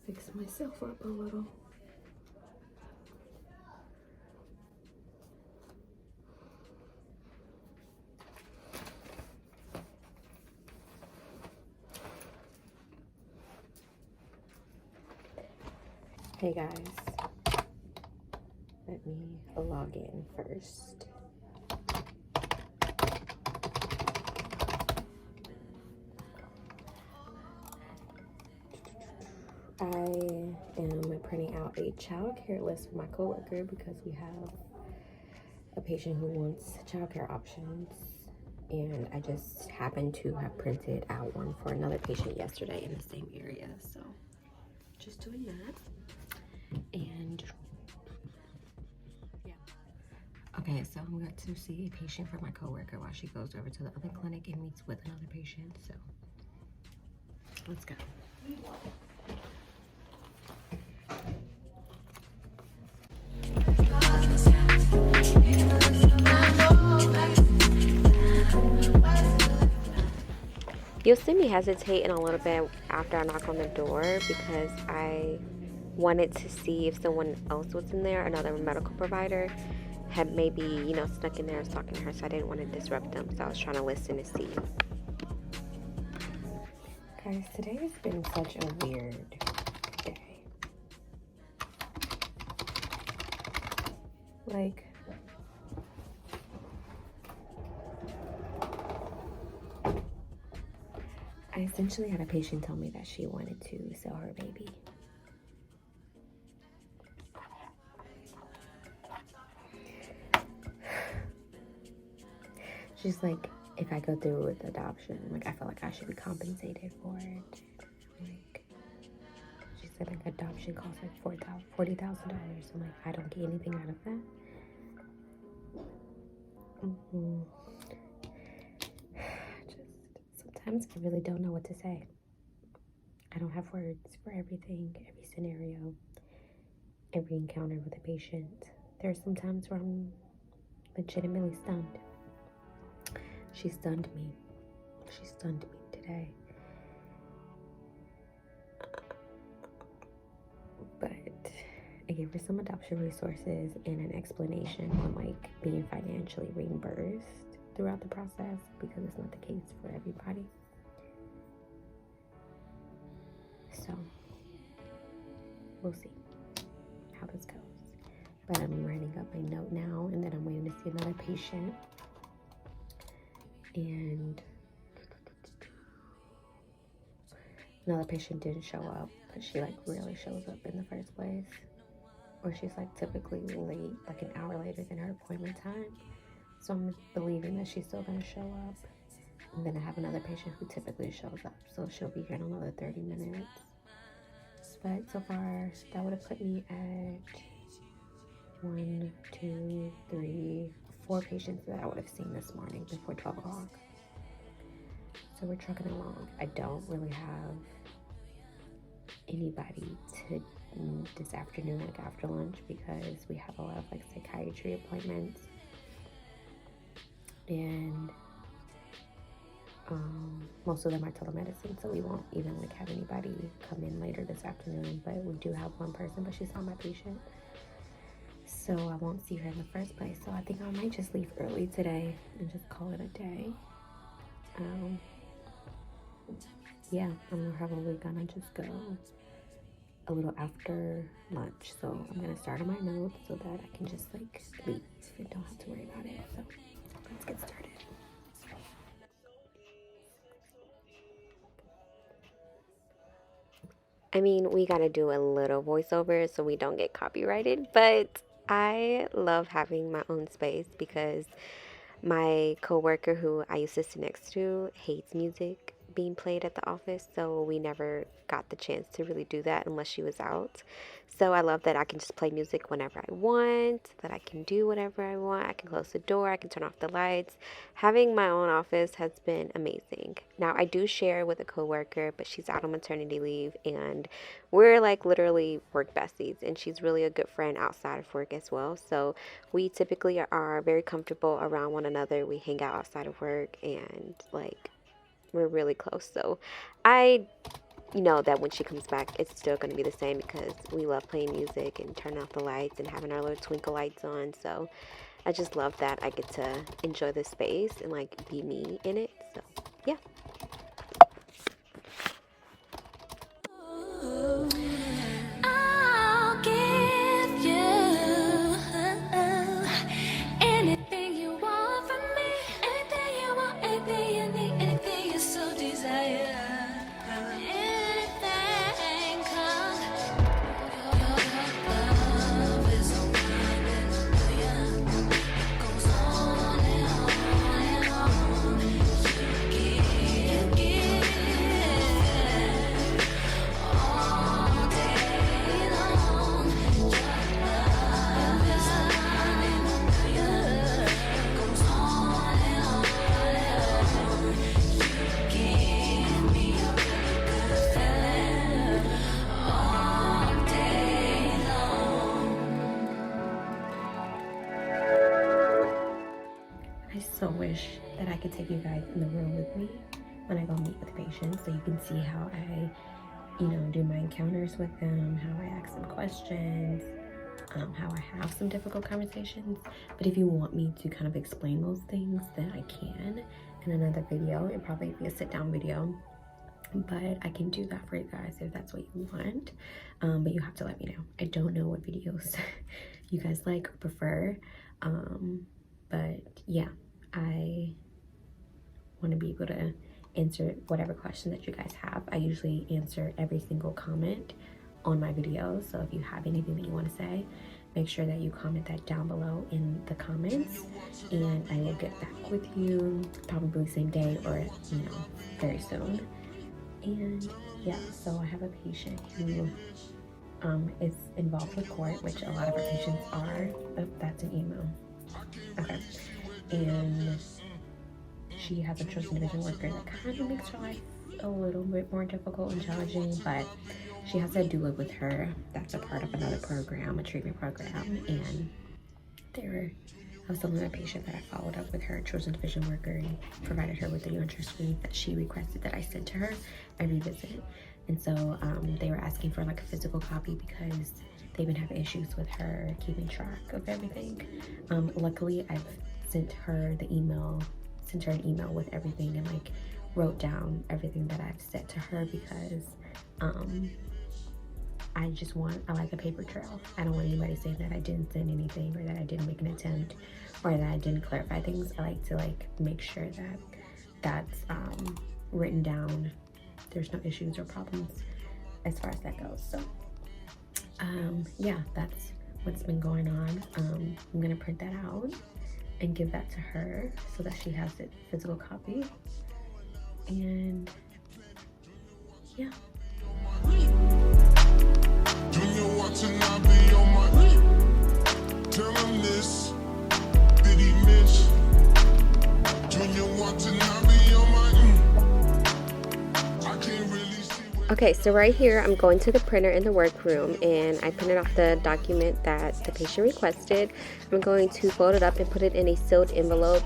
Fix myself up a little. Hey guys, let me log in first. I am printing out a child care list for my coworker because we have a patient who wants child care options, and I just happened to have printed out one for another patient yesterday in the same area, so just doing that. And yeah, okay, so I'm going to see a patient for my coworker while she goes over to the other clinic and meets with another patient, so let's go. You'll see me hesitating a little bit after I knock on the door because I wanted to see if someone else was in there, another medical provider had maybe, snuck in there and was talking to her, so I didn't want to disrupt them, so I was trying to listen to see. Guys, today has been such a weird day. Like, I essentially had a patient tell me that she wanted to sell her baby. She's like, if I go through with adoption, like, I feel like I should be compensated for it. Like, she said, like, adoption costs like $40,000. I'm like, I don't get anything out of that. Just sometimes I really don't know what to say. I don't have words for everything, every scenario, every encounter with a patient. There are some times where I'm legitimately stunned. She stunned me. She stunned me today. But I gave her some adoption resources and an explanation on like being financially reimbursed throughout the process because it's not the case for everybody. So we'll see how this goes. But I'm writing up my note now, and then I'm waiting to see another patient. And another patient didn't show up, but she like rarely shows up in the first place. Or she's like typically late, like an hour later than her appointment time. So I'm believing that she's still gonna show up. And then I have another patient who typically shows up, so she'll be here in another 30 minutes. But so far, that would have put me at 1, 2, 3, 4 patients that I would have seen this morning before 12 o'clock. So we're trucking along. I don't really have anybody to this afternoon, like after lunch, because we have a lot of like psychiatry appointments. And most of them are telemedicine, so we won't even like have anybody come in later this afternoon. But we do have one person, but she's not my patient, so I won't see her in the first place. So I think I might just leave early today and just call it a day. Yeah, I'm probably gonna just go a little after lunch, so I'm gonna start on my notes so that I can just like leave and don't have to worry about it. So let's get started. I mean, we gotta do a little voiceover so we don't get copyrighted, but I love having my own space because my coworker who I used to sit next to hates music being played at the office, so we never got the chance to really do that unless she was out. So I love that I can just play music whenever I want, that I can do whatever I want. I can close the door, I can turn off the lights. Having my own office has been amazing. Now, I do share with a coworker, but she's out on maternity leave, and we're like literally work besties, and she's really a good friend outside of work as well. So we typically are very comfortable around one another. We hang out outside of work, and like we're really close. So I you know that when she comes back, it's still going to be the same because we love playing music and turning off the lights and having our little twinkle lights on. So I just love that I get to enjoy this space and like be me in it. So yeah. I'll give you anything you want from me, anything you want, anything you need, anything you so desire. Anything, 'cause your love is a winding wheel. It goes on and on and on. You give all day long. Your love is a winding wheel. It goes on and on and on. You give me a really good feeling all day long. I so wish that I could take you guys in the room with me when I go meet with patients so you can see how I, do my encounters with them, how I ask them questions, how I have some difficult conversations. But if you want me to kind of explain those things, then I can in another video. It'll probably be a sit-down video, but I can do that for you guys if that's what you want. But you have to let me know. I don't know what videos you guys like or prefer. But yeah, I want to be able to answer whatever question that you guys have. I usually answer every single comment on my videos. So if you have anything that you want to say, make sure that you comment that down below in the comments, and I will get back with you probably same day or very soon. And yeah, so I have a patient who is involved with court, which a lot of our patients are. Oh, that's an email. Okay. And she has a chosen division worker that kind of makes her life a little bit more difficult and challenging, but she has a doula with her that's a part of another program, a treatment program. And I was telling a patient that I followed up with her chosen division worker and provided her with the UNTR screen that she requested that I send to her every visit. And so they were asking for like a physical copy because they've been having issues with her keeping track of everything. Luckily, I've sent her an email with everything and like wrote down everything that I've said to her because I like a paper trail. I don't want anybody saying that I didn't send anything or that I didn't make an attempt or that I didn't clarify things. I like to make sure that that's written down. There's no issues or problems as far as that goes. So yeah, that's what's been going on. I'm gonna print that out and give that to her so that she has it physical copy. And yeah. Junior watching, I be on my tell him this. Did he miss? Junior watching, I be on my I can't really see what Okay, so right here, I'm going to the printer in the workroom and I printed off the document that the patient requested. I'm going to fold it up and put it in a sealed envelope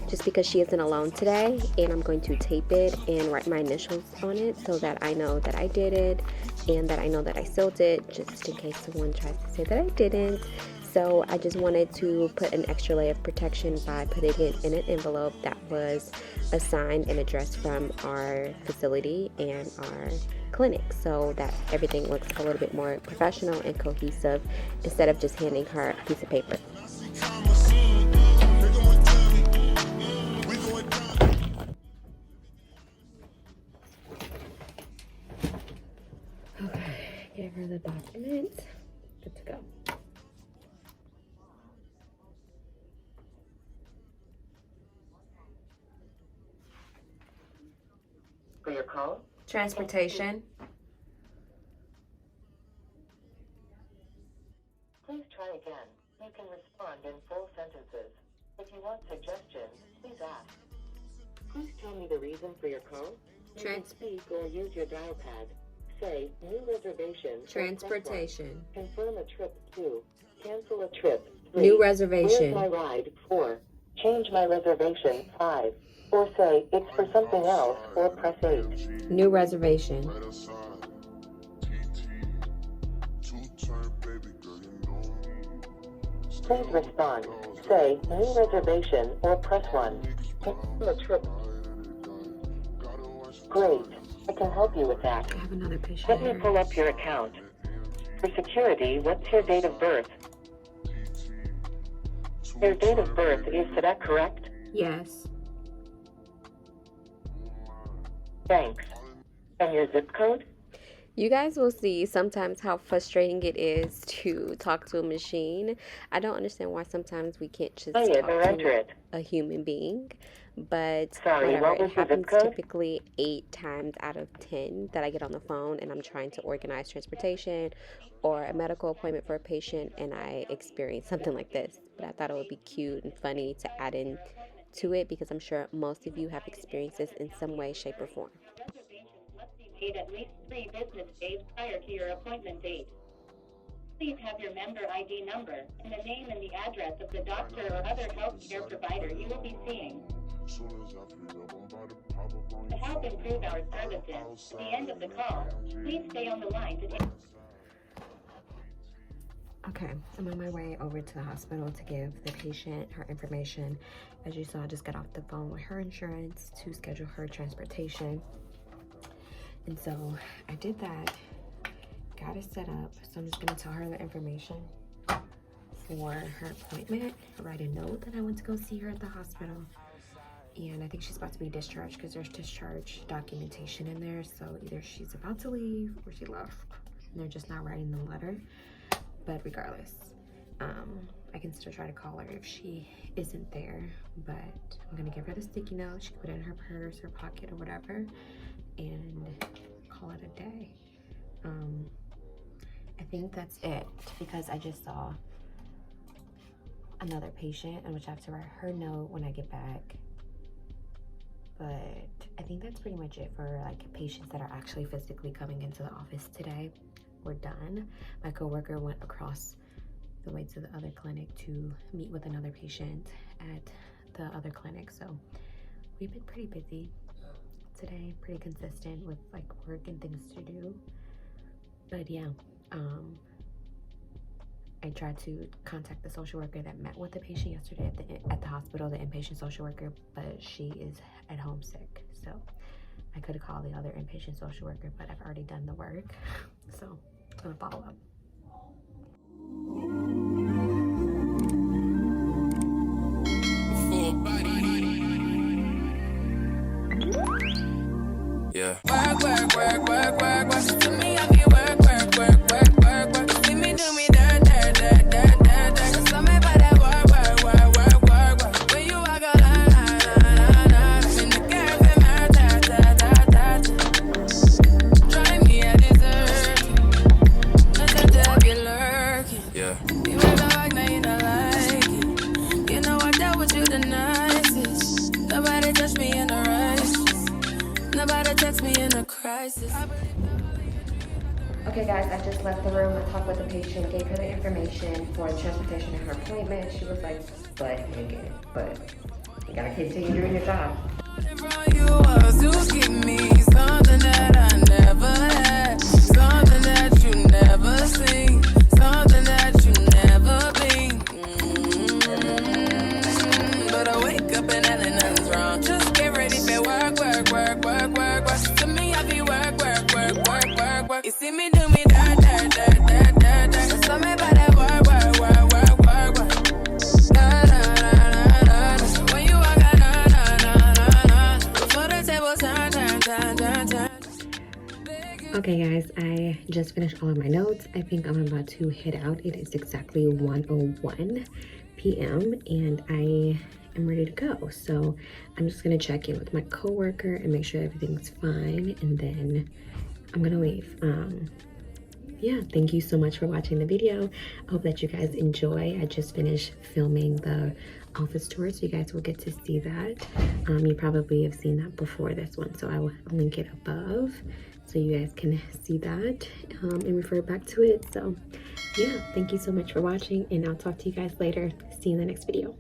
just because she isn't alone today. And I'm going to tape it and write my initials on it so that I know that I did it and that I know that I sealed it, just in case someone tries to say that I didn't. So I just wanted to put an extra layer of protection by putting it in an envelope that was assigned and addressed from our facility and our clinic, so that everything looks a little bit more professional and cohesive instead of just handing her a piece of paper. Okay, give her the document. Good to go. For your call? Transportation. Please try again. You can respond in full sentences. If you want suggestions, please ask. Please tell me the reason for your call. You can speak or use your dial pad. Say, new reservation. Transportation. Confirm a trip 2. Cancel a trip 3. New reservation. Where's my ride 4. Change my reservation 5. Or say, it's for something else, or press 8. New reservation. Please respond. Say new reservation or press 1. The trip. Great. I can help you with that. I have another patient Let me here. pull up your account. For security, what's your date of birth? Your date of birth, is that correct? Yes. Thanks. And your zip code? You guys will see sometimes how frustrating it is to talk to a machine. I don't understand why sometimes we can't just Say it talk or enter to it. a human being. But Sorry, whatever, what was it your zip happens code? typically 8 times out of 10 that I get on the phone and I'm trying to organize transportation or a medical appointment for a patient and I experience something like this. But I thought it would be cute and funny to add in to it because I'm sure most of you have experienced this in some way, shape, or form. Reservations must be made at least 3 business days prior to your appointment date. Please have your member ID number and the name and the address of the doctor or other healthcare provider you will be seeing. To help improve our services, at the end of the call, please stay on the line to take. Okay, I'm on my way over to the hospital to give the patient her information. As you saw, I just got off the phone with her insurance to schedule her transportation. And so I did that, got it set up. So I'm just gonna tell her the information for her appointment, write a note that I went to go see her at the hospital. And I think she's about to be discharged because there's discharge documentation in there. So either she's about to leave or she left. And they're just not writing the letter. But regardless, I can still try to call her if she isn't there. But I'm gonna give her the sticky note. She can put it in her purse or pocket or whatever and call it a day. I think that's it because I just saw another patient in which I have to write her note when I get back. But I think that's pretty much it for like patients that are actually physically coming into the office today. We're done. My coworker went across the way to the other clinic to meet with another patient at the other clinic. So we've been pretty busy today, pretty consistent with like work and things to do. But yeah, I tried to contact the social worker that met with the patient yesterday at the hospital, the inpatient social worker, but she is at home sick. So I could have called the other inpatient social worker, but I've already done the work. So I'm gonna follow up. Yeah. Work, work, work, work, work, work. To me, I feel work, work, work, work, work, work. See me do me dirt, dirt, dirt, dirt, dirt, dirt. So me by that work, work, work, work, work, work. When you walk a line, line, line, line, line. In the cafe, man, ta, ta, ta, ta, ta. Drive me a dessert. Nothing to have you lurking. Yeah. You make a like, now you don't like it. You know I dealt with you the nicest. Nobody touched me in the righteous. Nobody text me in a crisis. Okay guys, I just left the room. I talked with the patient, gave her the information for the transportation and her appointment. She was like, but nigga, but you gotta continue doing your job. From you was to give me something that I never had, something that you never seen, something that you never been. But I wake up and nothing's wrong. Just get ready for work, work, work, work, work, work. To me, I be work, work, work, work, work, work. You see me do me dirt, dirt, dirt, dirt, dirt, dirt. So me by that work, work, work, work, work, work. Na na na na na na. When you walk out, na na na na na. Before the table turn, turn, turn, turn, turn. Okay guys, I just finished all of my notes. I think I'm about to head out. It is exactly 1:01 p.m. and I am ready to go. So I'm just gonna check in with my coworker and make sure everything's fine, and then I'm gonna leave. Yeah, thank you so much for watching the video. I hope that you guys enjoy. I just finished filming the office tour, so you guys will get to see that. You probably have seen that before this one, so I will link it above so you guys can see that and refer back to it. So yeah, thank you so much for watching, and I'll talk to you guys later. See you in the next video.